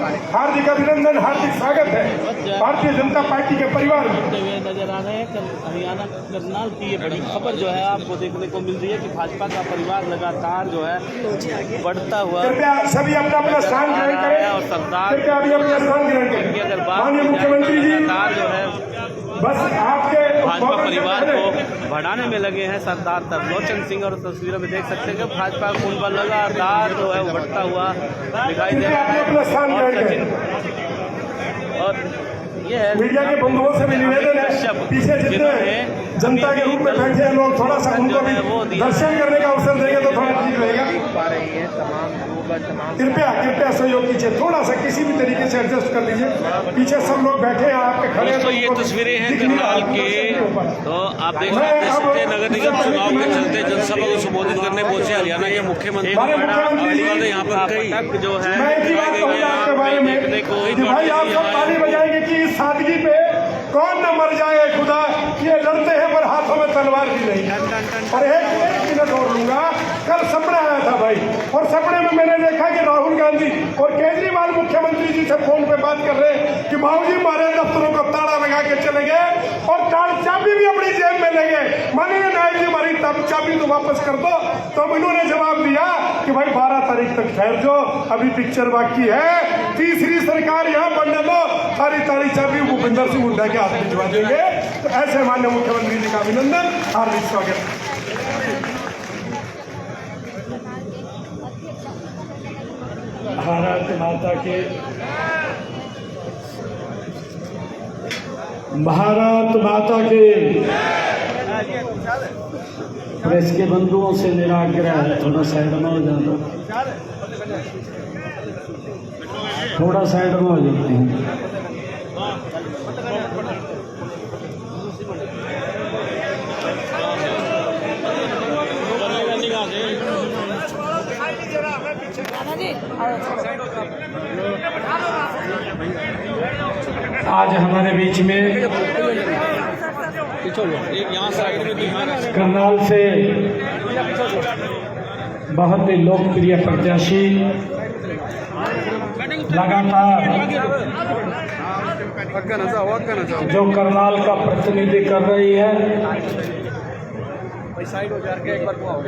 हार्दिक अभिनंदन, हार्दिक स्वागत है भारतीय जनता पार्टी के परिवार में। नजर आ रहे हैं हरियाणा करनाल की ये बड़ी खबर जो है आपको देखने को मिल रही है कि भाजपा का परिवार लगातार जो है बढ़ता हुआ। कृपया सभी अपना अपना स्थान ग्रहण करें और सरदार कृपया अभी अपना स्थान ग्रहण करें। अगर बात माननीय मुख्यमंत्री जी जो है बस आपके भाजपा परिवार को बढ़ाने में लगे हैं सरदार तरलोचन सिंह, और तस्वीरों में देख सकते हैं कि भाजपा का कुंबल लगातार जो है बढ़ता हुआ दिखाई दे रहा है। और ये है मीडिया के बंधुओं से भी निवेदन है, पीछे जितने जनता के रूप में बैठे हैं लोग, थोड़ा सा उनको भी दर्शन करने का अवसर देंगे तो थोड़ा ठीक रहेगा। कृपया सहयोग कीजिए, थोड़ा सा किसी भी तरीके से एडजस्ट कर लीजिए। पीछे सब लोग बैठे हैं, आपके खड़े हैं। दोस्तों ये तस्वीरें हैं करनाल के, तो आप देख सकते हैं नगर निगम चुनाव के चलते जनसभा को संबोधित करने पहुंचे हरियाणा के मुख्यमंत्री यहाँ पर कई जो है देखने को भाई आप सब ताली बजाएंगे कि इस सादगी पे कौन न मर जाए खुदा, ये लड़ते हैं पर हाथों में तलवार भी नहीं। और एक मिनट और लूंगा, कल सपना आया था भाई, और सपने में मैंने देखा कि राहुल गांधी और केजरीवाल मुख्यमंत्री जी से फोन पे बात कर रहे हैं कि बाबूजी हमारे दफ्तरों को ताला लगा के चले गए और कार चाबी भी अपनी जेब में ले गए। माननीय नायक जी हमारी चाबी तो वापस कर दो। तो इन्होंने जवाब दिया कि भाई 12 तारीख तक ठहर जाओ, अभी पिक्चर बाकी है, तीसरी सरकार यहाँ बनने दो, सारी चाबी भूपिंदर सिंह हुड्डा के हाथ में भिजवा देंगे। तो ऐसे माननीय मुख्यमंत्री जी का अभिनंदन, हार्दिक स्वागत। भारत माता के, भारत माता के। प्रेस के बंधुओं से मेरा आग्रह है, थोड़ा साइड में हो जाता, थोड़ा साइड में हो जाते हैं। आज हमारे बीच में करनाल से बहुत ही लोकप्रिय प्रत्याशी, लगातार जो करनाल का प्रतिनिधि कर रही है,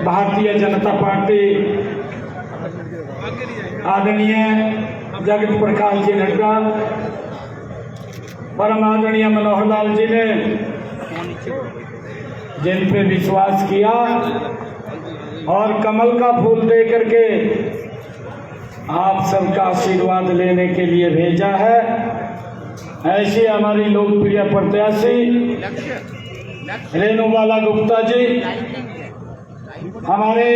भारतीय जनता पार्टी आदरणीय जगत प्रकाश जी नड्डा, परम आदरणीय मनोहर लाल जी ने जिन पे विश्वास किया और कमल का फूल दे करके आप सबका आशीर्वाद लेने के लिए भेजा है, ऐसी हमारी लोकप्रिय प्रत्याशी रेणुबाला गुप्ता जी, हमारे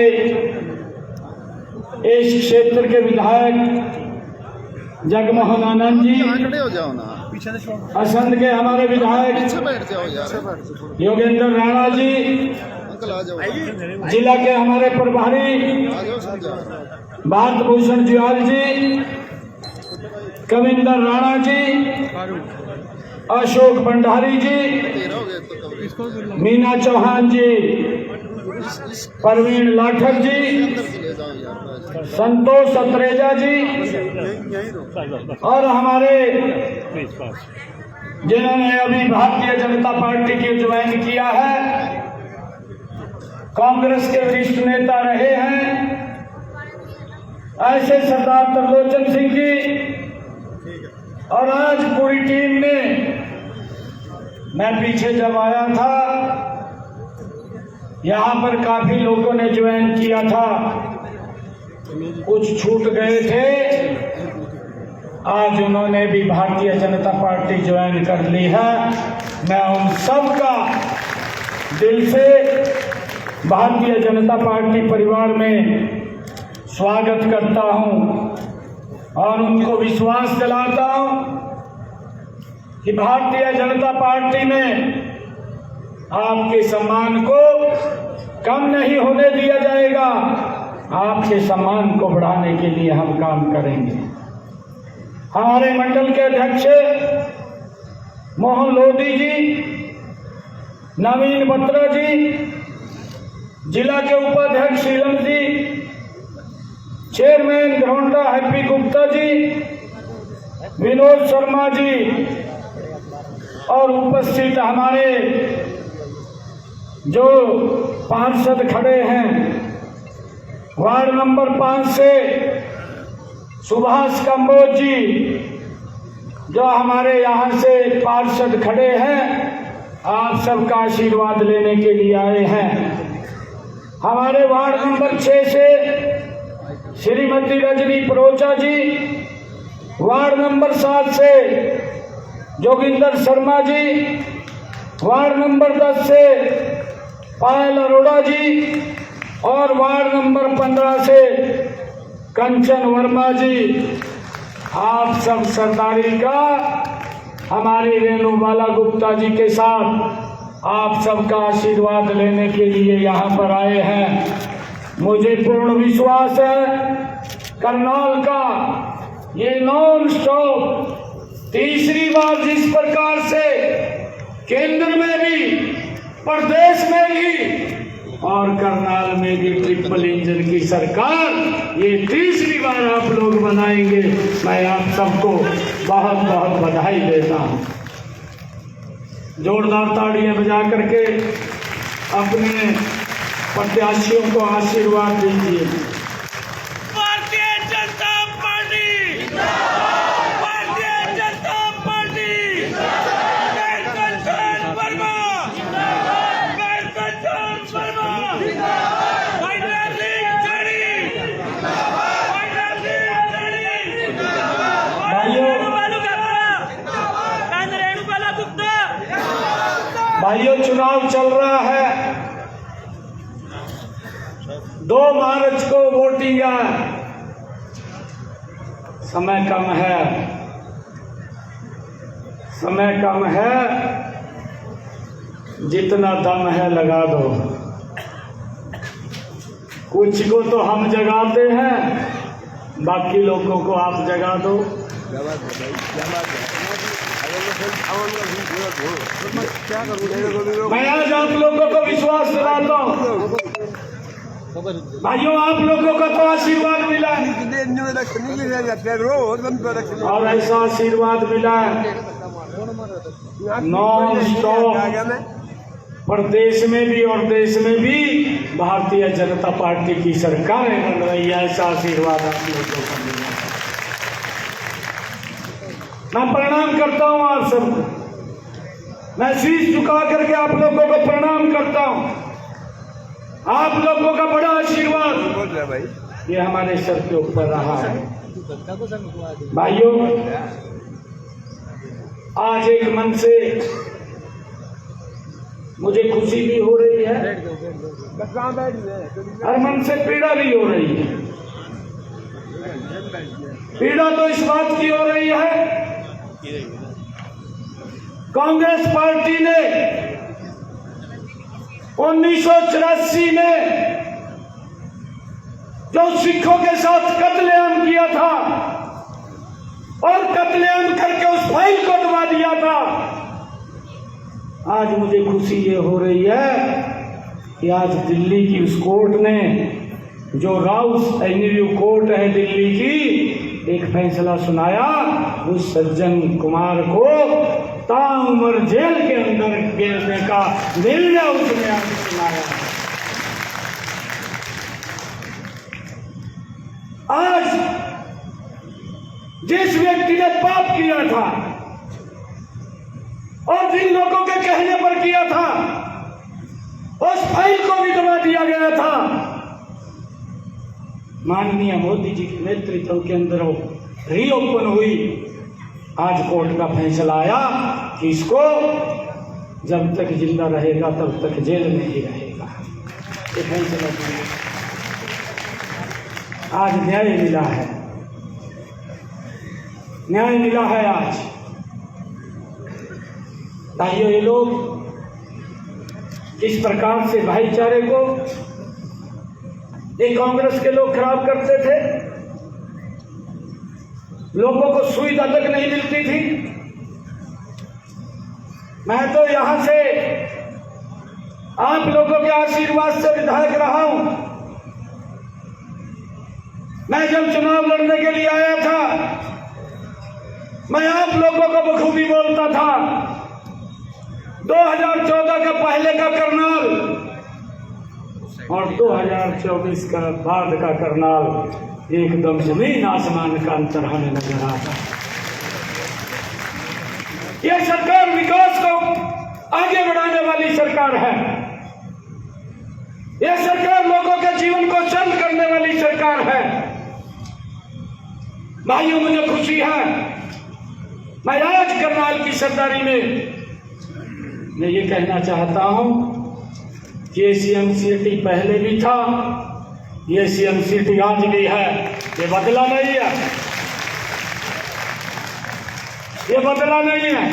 इस क्षेत्र के विधायक जगमोहन आनंद जी, असंध के हमारे विधायक योगेंद्र राणा जी, जिला के हमारे प्रभारी भारत भूषण जुआल जी, कविंदर राणा जी, अशोक भंडारी जी, मीना चौहान जी, परवीन लाठक जी, संतोष अत्रेजा जी, और हमारे जिन्होंने अभी भारतीय जनता पार्टी की ज्वाइन किया है, कांग्रेस के वरिष्ठ नेता रहे हैं, ऐसे सरदार तरलोचन सिंह जी, और आज पूरी टीम में, मैं पीछे जब आया था यहाँ पर काफी लोगों ने ज्वाइन किया था, कुछ छूट गए थे, आज उन्होंने भी भारतीय जनता पार्टी ज्वाइन कर ली है। मैं उन सब का दिल से भारतीय जनता पार्टी परिवार में स्वागत करता हूं और उनको विश्वास दिलाता हूं कि भारतीय जनता पार्टी में आपके सम्मान को कम नहीं होने दिया जाएगा, आपके सम्मान को बढ़ाने के लिए हम काम करेंगे। हमारे मंडल के अध्यक्ष मोहन लोधी जी, नवीन बत्रा जी, जिला के उपाध्यक्ष शीलम जी, चेयरमैन घरोंडा हैप्पी गुप्ता जी, विनोद शर्मा जी और उपस्थित हमारे जो पार्षद खड़े हैं, वार्ड नंबर 5 से सुभाष कंबोज जी जो हमारे यहाँ से पार्षद खड़े हैं, आप सबका आशीर्वाद लेने के लिए आए हैं। हमारे वार्ड नंबर 6 से श्रीमती रजनी परोचा जी, वार्ड नंबर 7 से जोगिंदर शर्मा जी, वार्ड नंबर 10 से पायल अरोड़ा जी और वार्ड नंबर 15 से कंचन वर्मा जी। आप सब सरदारी का हमारी रेणुबाला गुप्ता जी के साथ आप सबका आशीर्वाद लेने के लिए यहाँ पर आए हैं। मुझे पूर्ण विश्वास है करनाल का ये नॉन स्टॉप तीसरी बार जिस प्रकार से केंद्र में भी, प्रदेश में भी और करनाल में भी ट्रिपल इंजन की सरकार ये तीसरी बार आप लोग बनाएंगे। मैं आप सबको बहुत बहुत बधाई देता हूँ। जोरदार ताड़ियां बजा करके अपने प्रत्याशियों को आशीर्वाद दीजिए। भारतीय जनता पार्टी, भारतीय जनता पार्टी, कंचन वर्मा, कंचन वर्मा, भाइयों, चुनाव चल रहा है। 2 मार्च को वोटिंग है। समय कम है, समय कम है। जितना दम है लगा दो। कुछ को तो हम जगाते हैं, बाकी लोगों को आप जगा दो। मैं आज आप लोगों को विश्वास दिलाता हूँ भाइयों, आप लोगों का तो आशीर्वाद मिला है और ऐसा आशीर्वाद मिला है नॉन स्टॉप प्रदेश में भी और देश में भी भारतीय जनता पार्टी की सरकारें बन रही है। ऐसा आशीर्वाद आप लोगों को मिला। मैं प्रणाम करता हूँ आप सबको। मैं शीश झुका करके आप लोगों को प्रणाम करता हूँ। आप लोगों का बड़ा आशीर्वाद ये हमारे सर के ऊपर रहा है। भाइयों, आज एक मन से मुझे खुशी भी हो रही है और मन से पीड़ा भी हो रही है। पीड़ा तो इस बात की हो रही है, कांग्रेस पार्टी ने 1984 में जो सिखों के साथ कत्लेआम किया था और कत्लेआम करके उस फाइल को दबा दिया था। आज मुझे खुशी ये हो रही है कि आज दिल्ली की उस कोर्ट ने, जो राउस एन्यू कोर्ट है दिल्ली की, एक फैसला सुनाया। उस सज्जन कुमार को ताउम्र जेल के अंदर गिरने का निर्णय उसने आज सुनाया। आज जिस व्यक्ति ने पाप किया था और जिन लोगों के कहने पर किया था, उस फाइल को भी दबा दिया गया था। माननीय मोदी जी के नेतृत्व के अंदर वो रीओपन हुई। आज कोर्ट का फैसला आया कि इसको जब तक जिंदा रहेगा तब तक जेल में ही रहेगा। ये फैसला आज न्याय मिला है, न्याय मिला है आज। भाइयों, ये लोग इस प्रकार से भाईचारे को ये कांग्रेस के लोग खराब करते थे। लोगों को सुविधा तक नहीं मिलती थी। मैं तो यहां से आप लोगों के आशीर्वाद से विधायक रहा हूं। मैं जब चुनाव लड़ने के लिए आया था मैं आप लोगों को बखूबी बोलता था। 2014 का पहले का करनाल और 2024 का बाद का करनाल एकदम जमीन आसमान का अंतर हमें नजर आता है। यह सरकार विकास को आगे बढ़ाने वाली सरकार है। यह सरकार लोगों के जीवन को सरल करने वाली सरकार है। भाइयों, मुझे खुशी है, मैं आज करनाल की सरदारी में मैं ये कहना चाहता हूं कि ये सीएम सिटी पहले भी था, ये सीएम सिटी आज भी है, ये बदला नहीं है, ये बदला नहीं है।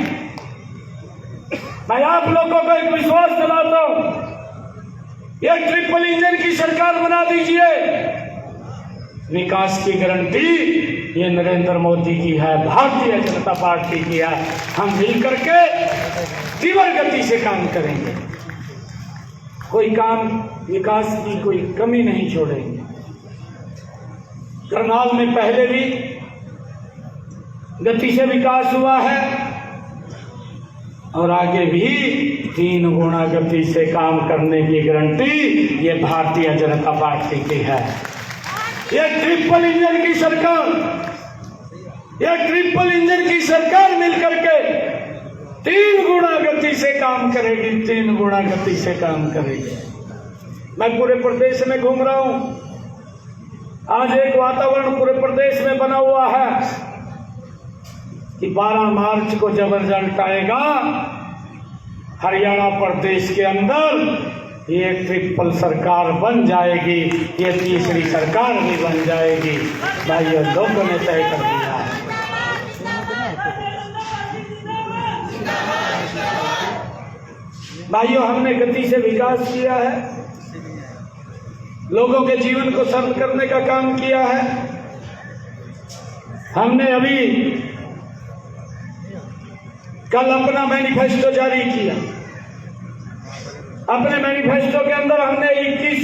मैं आप लोगों को एक विश्वास दिलाता हूं, ये ट्रिपल इंजन की सरकार बना दीजिए। विकास की गारंटी ये नरेंद्र मोदी की है, भारतीय जनता पार्टी की है। हम मिलकर के तीव्र गति से काम करेंगे, कोई काम विकास की कोई कमी नहीं छोड़ेंगे। करनाल में पहले भी गति से विकास हुआ है और आगे भी 3 गुना गति से काम करने की गारंटी ये भारतीय जनता पार्टी की है। ये ट्रिपल इंजन की सरकार, ये ट्रिपल इंजन की सरकार मिलकर के 3 गुना गति से काम करेगी, 3 गुना गति से काम करेगी। मैं पूरे प्रदेश में घूम रहा हूं, आज एक वातावरण पूरे प्रदेश में बना हुआ है कि 12 मार्च को जब रिजल्ट आएगा, हरियाणा प्रदेश के अंदर ये ट्रिपल सरकार बन जाएगी, ये तीसरी सरकार भी बन जाएगी। भाइयों, लोगों ने तय कर दिया है। भाइयों, हमने गति से विकास किया है, लोगों के जीवन को सरल करने का काम किया है। हमने अभी कल अपना मैनिफेस्टो जारी किया। अपने मैनिफेस्टो के अंदर हमने 21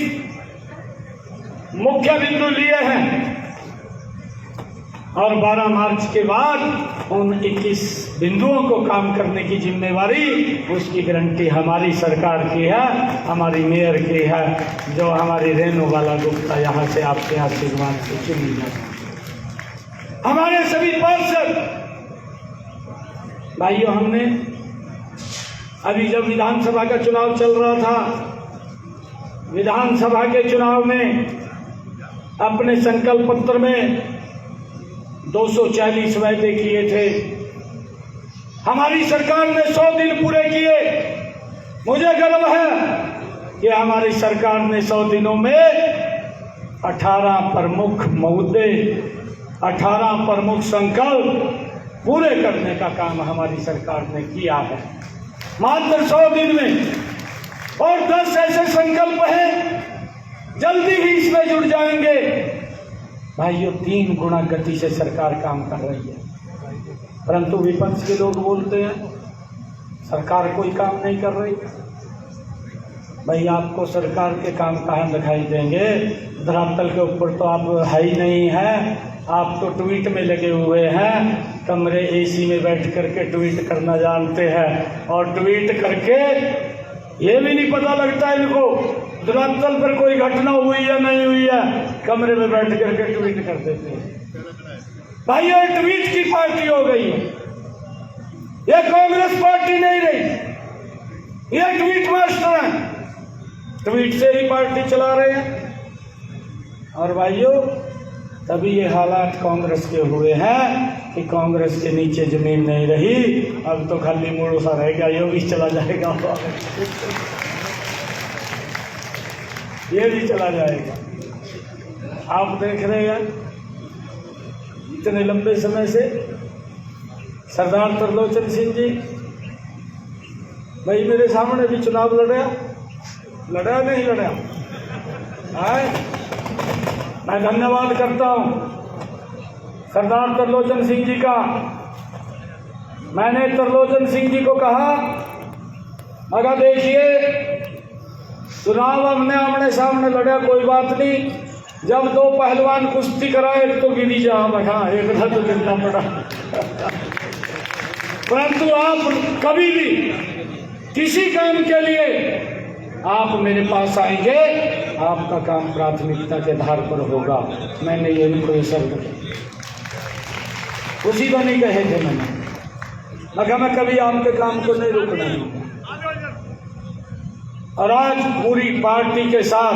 मुख्य बिंदु लिए हैं और 12 मार्च के बाद उन 21 बिंदुओं को काम करने की जिम्मेवारी, उसकी गारंटी हमारी सरकार की है, हमारी मेयर की है, जो हमारी रेणुबाला गुप्ता यहाँ से आपके आशीर्वाद से चुनी जाए। हमारे सभी पार्षद भाइयों, हमने अभी जब विधानसभा का चुनाव चल रहा था, विधानसभा के चुनाव में अपने संकल्प पत्र में 240 वायदे किए थे। हमारी सरकार ने 100 दिन पूरे किए। मुझे गर्व है कि हमारी सरकार ने 100 दिनों में 18 प्रमुख मुद्दे, 18 प्रमुख संकल्प पूरे करने का काम हमारी सरकार ने किया है, मात्र 100 दिन में। और 10 ऐसे संकल्प हैं, जल्दी ही इसमें जुड़ जाएंगे। भाइयों, 3 गुना गति से सरकार काम कर रही है, परंतु विपक्ष के लोग बोलते हैं सरकार कोई काम नहीं कर रही। भाई, आपको सरकार के काम कहाँ दिखाई देंगे? धरातल के ऊपर तो आप है ही नहीं है। आप तो ट्वीट में लगे हुए हैं, कमरे एसी में बैठ करके ट्वीट करना जानते हैं, और ट्वीट करके ये भी नहीं पता लगता इनको धरातल पर कोई घटना हुई या नहीं हुई है, कमरे में बैठ करके ट्वीट कर देते हैं। भाई, ये ट्वीट की पार्टी हो गई है, ये कांग्रेस पार्टी नहीं रही, ये ट्वीट मास्टर है, ट्वीट से ही पार्टी चला रहे हैं। और भाइयों, तभी ये हालात कांग्रेस के हुए हैं कि कांग्रेस के नीचे जमीन नहीं रही। अब तो खाली मूड सा रहेगा, ये भी चला जाएगा, ये भी चला जाएगा। आप देख रहे हैं इतने लंबे समय से सरदार त्रिलोचन सिंह जी भाई मेरे सामने भी चुनाव लड़ा नहीं लड़ा। मैं धन्यवाद करता हूं सरदार त्रिलोचन सिंह जी का। मैंने त्रिलोचन सिंह जी को कहा, मगर देखिए चुनाव हमने आमने सामने लड़ा, कोई बात नहीं, जब दो पहलवान कुश्ती कराए तो गिरी जा रखा, एक तो गिरना पड़ा। परंतु आप कभी भी किसी काम के लिए आप मेरे पास आएंगे, आपका काम प्राथमिकता के आधार पर होगा। मैंने ये इनको ये सब उसी को नहीं कहे थे मैंने, मगर मैं कभी आपके काम को नहीं रोकना दूंगा। और आज पूरी पार्टी के साथ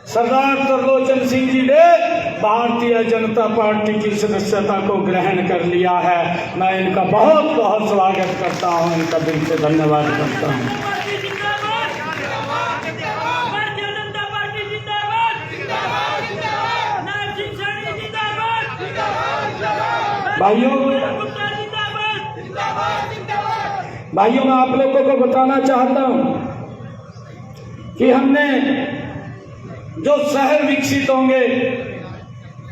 सरदार त्रिलोचन सिंह जी ने भारतीय जनता पार्टी की सदस्यता को ग्रहण कर लिया है। मैं इनका बहुत बहुत स्वागत करता हूं, इनका दिल से धन्यवाद करता हूं। भाइयों मैं आप लोगों को बताना चाहता हूं कि हमने जो शहर विकसित होंगे,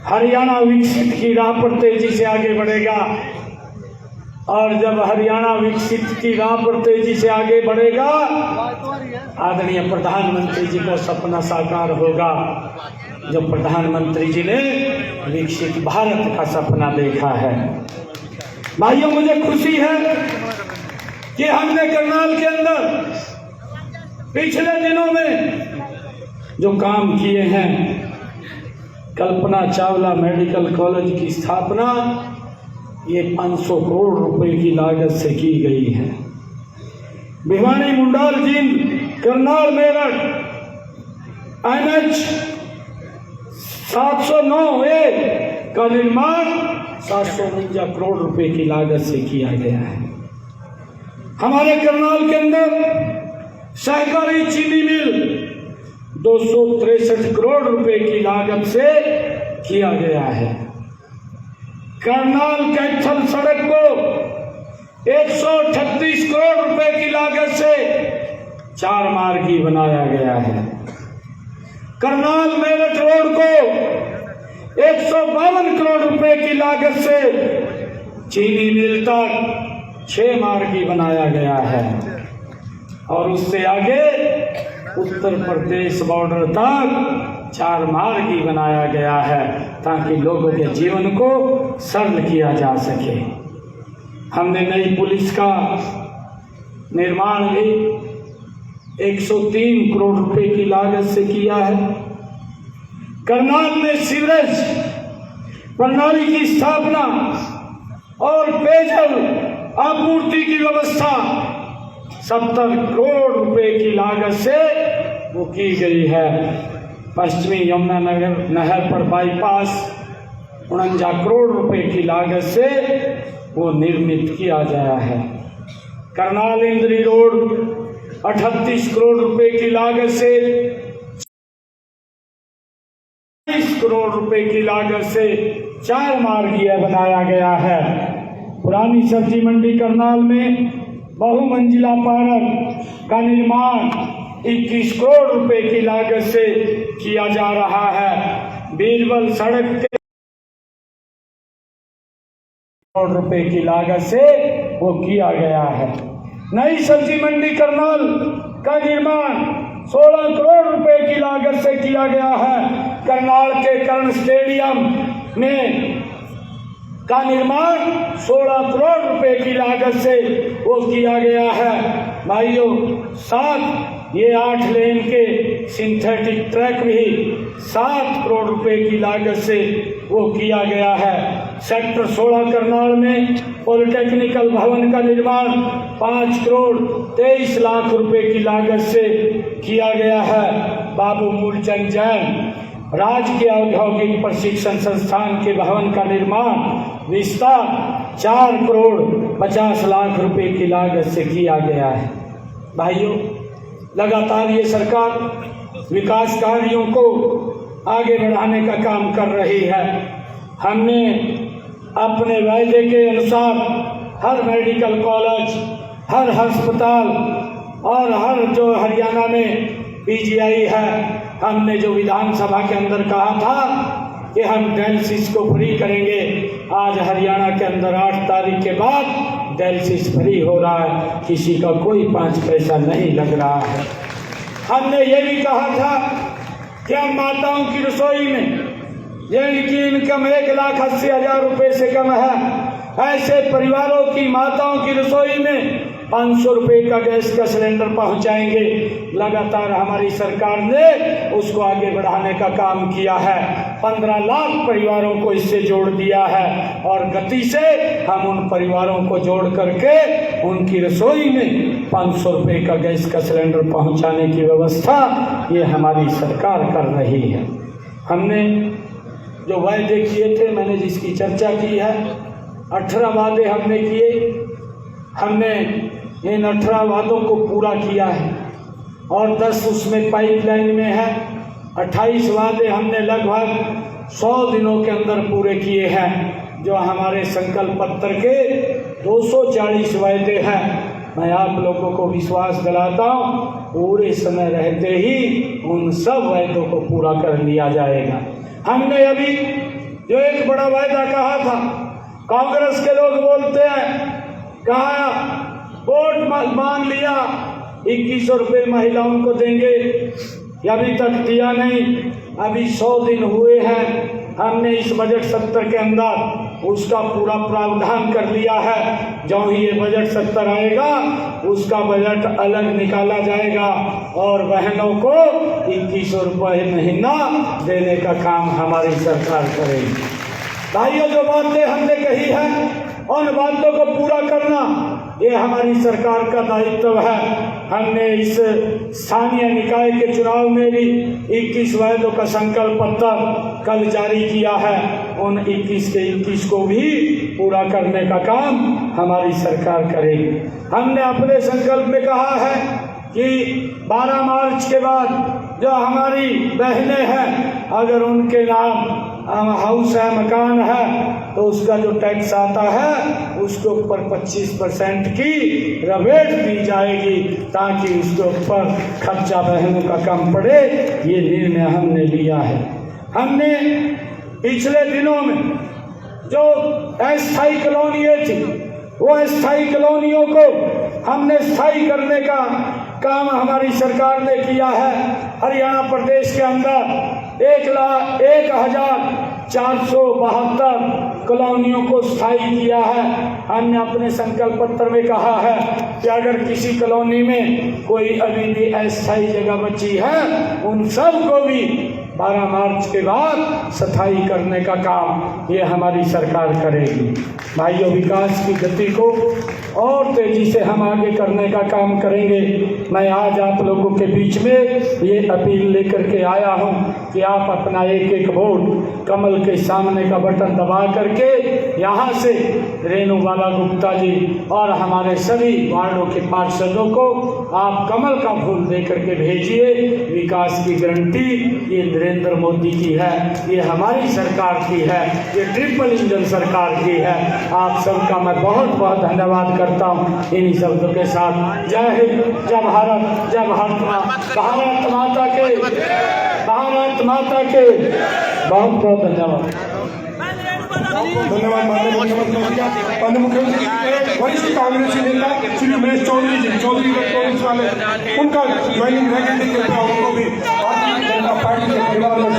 हरियाणा विकसित की राह पर तेजी से आगे बढ़ेगा। और जब हरियाणा विकसित की राह पर तेजी से आगे बढ़ेगा, आदरणीय प्रधानमंत्री जी का सपना साकार होगा। जो प्रधानमंत्री जी ने विकसित भारत का सपना देखा है। भाइयों मुझे खुशी है कि हमने करनाल के अंदर पिछले दिनों में जो काम किए हैं, कल्पना चावला मेडिकल कॉलेज की स्थापना ये 500 करोड़ रुपए की लागत से की गई है। भिवानी मुंडाल जींद करनाल मेरठ NH 709A का निर्माण 749 करोड़ रुपए की लागत से किया गया है। हमारे करनाल के अंदर सहकारी चीनी मिल 263 करोड़ रुपए की लागत से किया गया है। करनाल कैथल सड़क को 138 करोड़ रुपए की लागत से 4 मार्गी बनाया गया है। करनाल मेरठ रोड को 152 करोड़ रुपए की लागत से चीनी मिल तक 6 मार्गी बनाया गया है। और उससे आगे उत्तर प्रदेश बॉर्डर तक 4 मार्गी बनाया गया है, ताकि लोगों के जीवन को सरल किया जा सके। हमने नई पुलिस का निर्माण भी 103 करोड़ रुपए की लागत से किया है। करनाल में सीवरेज प्रणाली की स्थापना और पेयजल आपूर्ति की व्यवस्था 70 करोड़ रुपए की लागत से वो की गई है। पश्चिमी यमुना नहर पर बाईपास 49 करोड़ रुपए की लागत से वो निर्मित किया गया है। करनाल इंद्री रोड 38 करोड़ रुपए की लागत से 30 करोड़ रुपए की लागत से 4 मार्गीय बनाया गया है। पुरानी सब्जी मंडी करनाल में बहुमंजिला पार्क का निर्माण 21 करोड़ रुपए की लागत से किया जा रहा है। बीरबल सड़क के करोड़ रुपए की लागत से वो किया गया है। नई सब्जी मंडी करनाल का निर्माण 16 करोड़ रुपए की लागत से किया गया है। करनाल के कर्ण स्टेडियम में का निर्माण 16 करोड़ रुपए की लागत से वो किया गया है। भाइयों साथ ये 8 लेन के सिंथेटिक ट्रैक भी 7 करोड़ रुपए की लागत से वो किया गया है। सेक्टर 16 करनाल में पॉलिटेक्निकल भवन का निर्माण 5 करोड़ 23 लाख रुपए की लागत से किया गया है। बाबू मूलचंद जैन राजकीय औद्योगिक प्रशिक्षण संस्थान के भवन का निर्माण विस्तार 4 करोड़ 50 लाख रुपए की लागत से किया गया है। भाइयों लगातार ये सरकार विकास कार्यों को आगे बढ़ाने का काम कर रही है। हमने अपने वायदे के अनुसार हर मेडिकल कॉलेज, हर अस्पताल और हर जो हरियाणा में PGI है, हमने जो विधानसभा के अंदर कहा था कि हम डायलिसिस को फ्री करेंगे, आज हरियाणा के अंदर 8 तारीख के बाद डायलिसिस फ्री हो रहा है। किसी का कोई 5 पैसा नहीं लग रहा है। हमने ये भी कहा था कि हम माताओं की रसोई में जिनकी इनकम 1,80,000 रुपए से कम है, ऐसे परिवारों की माताओं की रसोई में 500 रुपए का गैस का सिलेंडर पहुंचाएंगे। लगातार हमारी सरकार ने उसको आगे बढ़ाने का काम किया है। 15 लाख परिवारों को इससे जोड़ दिया है और गति से हम उन परिवारों को जोड़ करके उनकी रसोई में 500 रुपए का गैस का सिलेंडर पहुंचाने की व्यवस्था ये हमारी सरकार कर रही है। हमने जो वायदे किए थे, मैंने जिसकी चर्चा की है, 18 वादे हमने किए। हमने इन 18 वादों को पूरा किया है और 10 उसमें पाइपलाइन में है। 28 वादे हमने लगभग 100 दिनों के अंदर पूरे किए हैं। जो हमारे संकल्प पत्र के 240 वायदे हैं, मैं आप लोगों को विश्वास दिलाता हूँ पूरे समय रहते ही उन सब वायदों को पूरा कर लिया जाएगा। हमने अभी जो एक बड़ा वायदा कहा था, कांग्रेस के लोग बोलते हैं, कहा वोट मांग लिया 2100 रुपये महिलाओं को देंगे, अभी तक दिया नहीं। अभी 100 दिन हुए हैं। हमने इस बजट सत्र के अंदर उसका पूरा प्रावधान कर लिया है। जो ही ये बजट सत्र आएगा उसका बजट अलग निकाला जाएगा और बहनों को 2100 रुपये महीना देने का काम हमारी सरकार करेगी। भाइयों, जो बातें हमने कही है उन बातों को पूरा करना ये हमारी सरकार का दायित्व है। हमने इस स्थानीय निकाय के चुनाव में भी 21 वायदों का संकल्प पत्र कल जारी किया है। उन 21 के 21 को भी पूरा करने का काम हमारी सरकार करेगी। हमने अपने संकल्प में कहा है कि 12 मार्च के बाद जो हमारी बहनें हैं, अगर उनके नाम हाउस है, मकान है, तो उसका जो टैक्स आता है उसके ऊपर 25% की रिबेट दी जाएगी ताकि उसके ऊपर खर्चा बहनों का कम पड़े। ये निर्णय हमने लिया है। हमने पिछले दिनों में जो अस्थायी कॉलोनियाँ थी, वो अस्थायी कॉलोनियों को हमने स्थायी करने का काम हमारी सरकार ने किया है। हरियाणा प्रदेश के अंदर 1,0472 कॉलोनियों को स्थायी किया है। हमने अपने संकल्प पत्र में कहा है कि अगर किसी कॉलोनी में कोई अभी भी अस्थायी जगह बची है, उन सब को भी 12 मार्च के बाद स्थायी करने का काम ये हमारी सरकार करेगी। भाइयों, विकास की गति को और तेजी से हम आगे करने का काम करेंगे। मैं आज आप लोगों के बीच में ये अपील लेकर के आया हूँ कि आप अपना एक एक वोट कमल के सामने का बटन दबा करके यहाँ से रेणुबाला गुप्ता जी और हमारे सभी वार्डों के पार्षदों को आप कमल का फूल दे करके भेजिए। विकास की गारंटी ये नरेंद्र मोदी की है, ये हमारी सरकार की है, ये ट्रिपल इंजन सरकार की है। आप सबका मैं बहुत बहुत धन्यवाद करता हूँ। इन्हीं शब्दों के साथ जय हिंद, जय भारत, जय भारत माता के, भारत माता के बहुत बहुत धन्यवाद। धन्यवाद माननीय मुख्यमंत्री। एक वरिष्ठ कांग्रेसी नेता श्री उमेश चौधरी जी, चौधरी इलेक्ट्रॉनिक्स वाले, उनका ज्वाइनिंग रहेगा, उनको भी भारतीय जनता पार्टी के परिवार में